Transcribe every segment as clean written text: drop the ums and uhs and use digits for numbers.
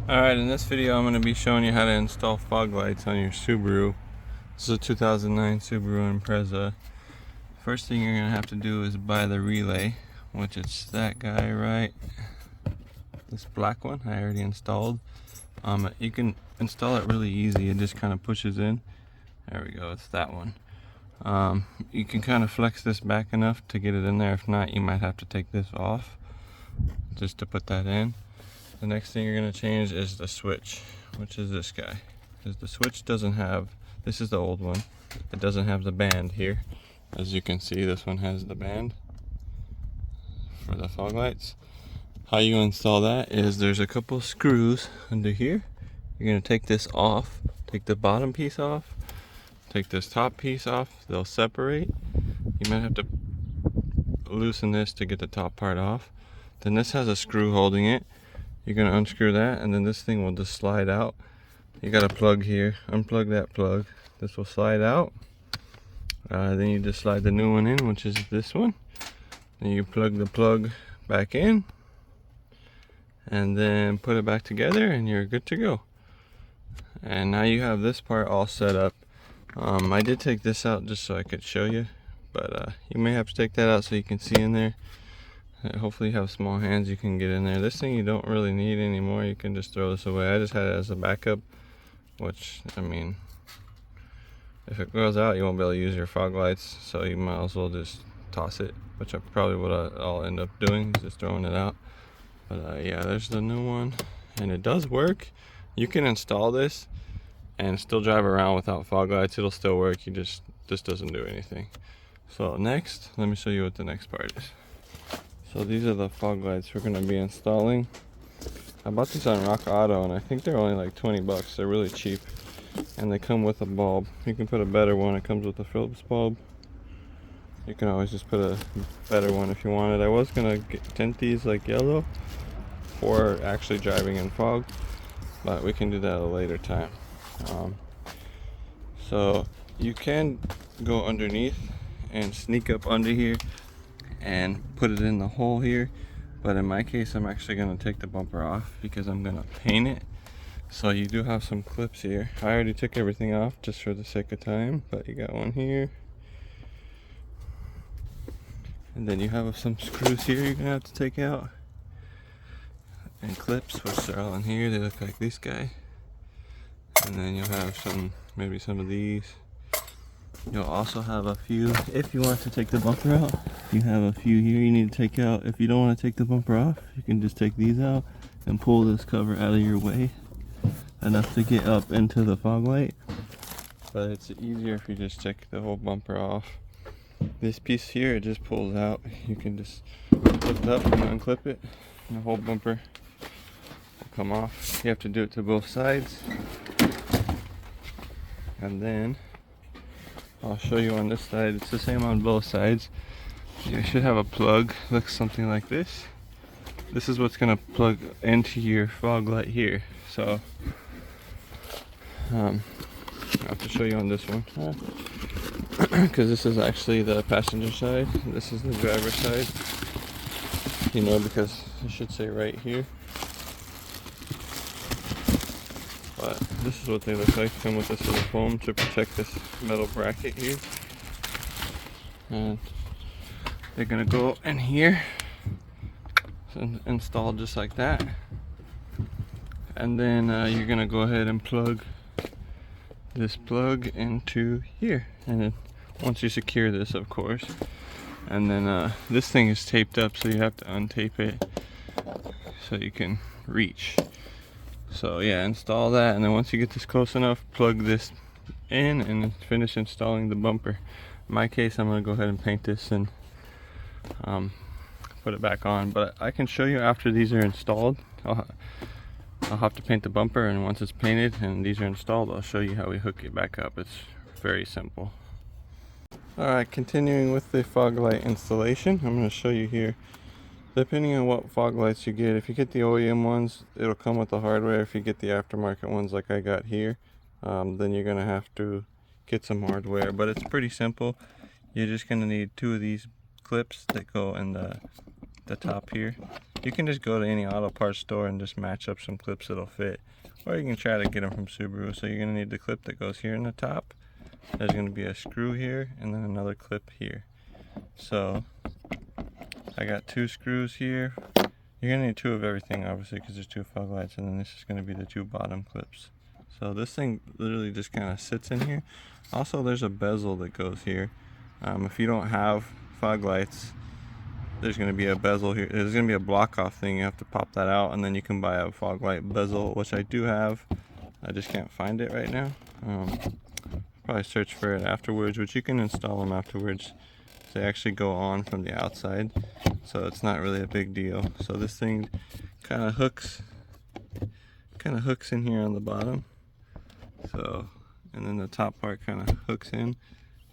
Alright, in this video I'm going to be showing you how to install fog lights on your Subaru. This is a 2009 Subaru Impreza. First thing you're going to have to do is buy the relay, which is that guy right, this black one I already installed. You can install it really easy, it just kind of pushes in. There we go, it's that one. You can kind of flex this back enough to get it in there. If not, you might have to take this off just to put that in. The next thing you're going to change is the switch, which is this guy, because the switch doesn't have, this is the old one, it doesn't have the band here. As you can see, this one has the band for the fog lights. How you install that is there's a couple screws under here. You're going to take this off, take the bottom piece off, take this top piece off, they'll separate. You might have to loosen this to get the top part off. Then this has a screw holding it. You're going to unscrew that, and then this thing will just slide out. You got a plug here, unplug that plug, this will slide out. Then you just slide the new one in, which is this one. Then you plug the plug back in, and then put it back together, and you're good to go. And now you have this part all set up. I did take this out just so I could show you, but you may have to take that out so you can see in there. Hopefully you have small hands, you can get in there. This thing you don't really need anymore, you can just throw this away. I just had it as a backup, which, I mean, if it goes out you won't be able to use your fog lights, so you might as well just toss it, which I probably what I'll end up doing, is just throwing it out. But yeah, there's the new one, and it does work. You can install this and still drive around without fog lights, it'll still work. This doesn't do anything. So next, let me show you what the next part is. So these are the fog lights we're going to be installing. I bought these on Rock Auto, and I think they're only like 20 bucks. They're really cheap, and they come with a bulb. You can put a better one. It comes with a Phillips bulb. You can always just put a better one if you wanted. I was going to tint these like yellow for actually driving in fog, but we can do that at a later time. So you can go underneath and sneak up under here and put it in the hole here, but in my case I'm actually going to take the bumper off because I'm going to paint it. So you do have some clips here. I already took everything off just for the sake of time, but you got one here, and then you have some screws here you're going to have to take out, and clips, which are all in here. They look like this guy, and then you'll have maybe some of these. You'll also have a few, if you want to take the bumper out, you have a few here you need to take out. If you don't want to take the bumper off, you can just take these out and pull this cover out of your way enough to get up into the fog light. But it's easier if you just take the whole bumper off. This piece here, it just pulls out. You can just lift up and unclip it, and the whole bumper will come off. You have to do it to both sides. And then I'll show you on this side. It's the same on both sides. You should have a plug, looks something like this. This is what's gonna plug into your fog light here. So I'll have to show you on this one, because this is actually the passenger side, this is the driver's side, you know, because it should say right here. But this is what they look like. Come with this little foam to protect this metal bracket here, and they're gonna go in here and install just like that. And then you're gonna go ahead and plug this plug into here, and then once you secure this, of course, and then this thing is taped up, so you have to untape it so you can reach. So yeah, install that, and then once you get this close enough, plug this in and finish installing the bumper. In my case, I'm going to go ahead and paint this and put it back on, but I can show you after these are installed. I'll have to paint the bumper, and once it's painted and these are installed, I'll show you how we hook it back up. It's very simple. Alright, continuing with the fog light installation, I'm going to show you here. Depending on what fog lights you get, if you get the OEM ones, it'll come with the hardware. If you get the aftermarket ones like I got here, then you're going to have to get some hardware. But it's pretty simple. You're just going to need two of these clips that go in the top here. You can just go to any auto parts store and just match up some clips that'll fit. Or you can try to get them from Subaru. So you're going to need the clip that goes here in the top. There's going to be a screw here and then another clip here. So I got 2 screws here. You're going to need 2 of everything obviously because there's 2 fog lights, and then this is going to be the 2 bottom clips. So this thing literally just kind of sits in here. Also there's a bezel that goes here. If you don't have fog lights, there's going to be a bezel here. There's going to be a block off thing. You have to pop that out, and then you can buy a fog light bezel, which I do have. I just can't find it right now. Probably search for it afterwards, which you can install them afterwards. They actually go on from the outside, so it's not really a big deal. So this thing kind of hooks in here on the bottom. So, and then the top part kind of hooks in,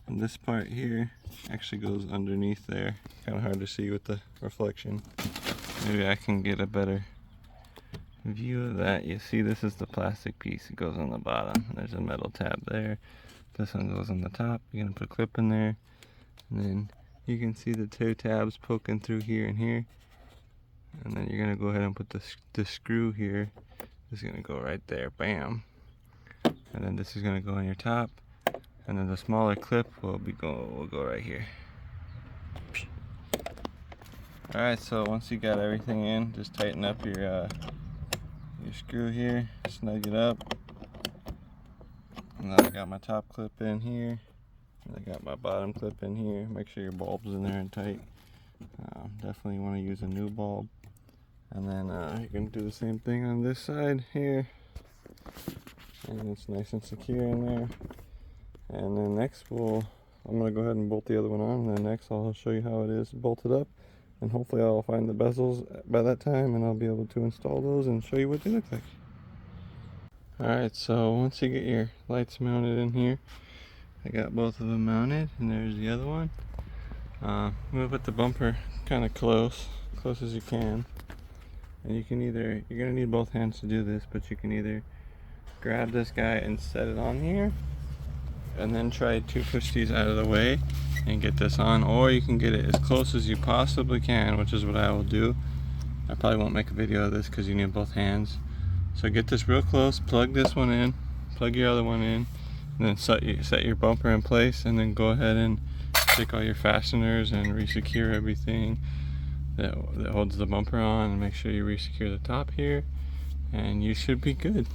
and this part here actually goes underneath there. Kind of hard to see with the reflection. Maybe I can get a better view of that. You see, this is the plastic piece. It goes on the bottom. There's a metal tab there. This one goes on the top. You're gonna put a clip in there, and then you can see the 2 tabs poking through here and here. And then you're gonna go ahead and put the screw here. It's gonna go right there. Bam. And then this is gonna go on your top, and then the smaller clip will go right here. All right, so once you got everything in, just tighten up your screw here, snug it up. And then I got my top clip in here, and I got my bottom clip in here. Make sure your bulb's in there and tight. Definitely want to use a new bulb. And then you're gonna do the same thing on this side here. And it's nice and secure in there. And then next I'm gonna go ahead and bolt the other one on, and then next I'll show you how it is bolted up. And hopefully I'll find the bezels by that time, and I'll be able to install those and show you what they look like. Alright, so once you get your lights mounted in here, I got both of them mounted, and there's the other one. I'm gonna put the bumper kind of close as you can. And you're gonna need both hands to do this, but you can either grab this guy and set it on here, and then try to push these out of the way and get this on, or you can get it as close as you possibly can, which is what I will do. I probably won't make a video of this because you need both hands. So get this real close, plug this one in, plug your other one in, and then set your bumper in place, and then go ahead and take all your fasteners and re-secure everything that holds the bumper on, and make sure you re-secure the top here, and you should be good.